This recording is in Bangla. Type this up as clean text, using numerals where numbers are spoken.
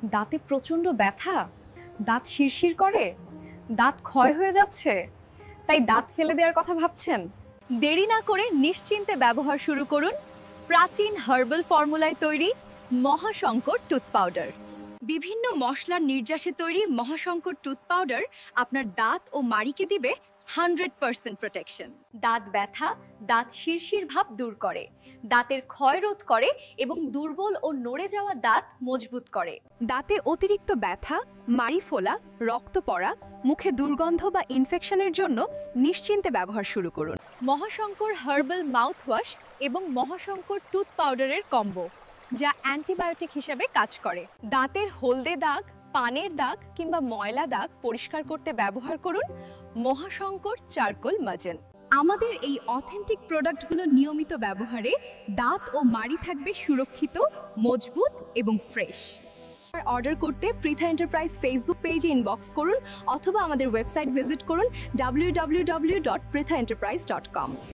দাঁতে প্রচন্ড ব্যথা, দাঁত শিরশির করে, দাঁত ক্ষয় হয়ে যাচ্ছে, তাই দাঁত ফেলে দেওয়ার কথা ভাবছেন? দেরি না করে নিশ্চিন্তে ব্যবহার শুরু করুন প্রাচীন হার্বাল ফর্মুলায় তৈরি মহাশঙ্কর টুথ পাউডার। বিভিন্ন মশলার নির্যাসে তৈরি মহাশঙ্কর টুথ পাউডার আপনার দাঁত ও মাড়িকে দিবে 100% প্রোটেকশন। দাঁত ব্যথা, দাঁত শিরশির ভাব দূর করে, দাঁতের ক্ষয় রোধ করে এবং দুর্বল ও নড়ে যাওয়া দাঁত মজবুত করে। দাঁতে অতিরিক্ত ব্যথা, মাড়ি ফোলা, রক্ত পড়া, মুখে দুর্গন্ধ বা ইনফেকশনের জন্য নিশ্চিন্তে ব্যবহার শুরু করুন মহাশঙ্কর হার্বাল মাউথওয়াশ এবং মহাশঙ্কর টুথ পাউডারের কম্বো, যা অ্যান্টিবায়োটিক হিসেবে কাজ করে। দাঁতের হলদে দাগ, পানের দাগ কিংবা ময়লা দাগ পরিষ্কার করতে ব্যবহার করুন মহাশঙ্কর চারকোল মাজন। আমাদের এই অথেন্টিক প্রোডাক্টগুলো নিয়মিত ব্যবহারে দাঁত ও মাড়ি থাকবে সুরক্ষিত, মজবুত এবং ফ্রেশ। অর্ডার করতে পৃথা এন্টারপ্রাইজ ফেসবুক পেজে ইনবক্স করুন অথবা আমাদের ওয়েবসাইট ভিজিট করুন www.prithaenterprise.com।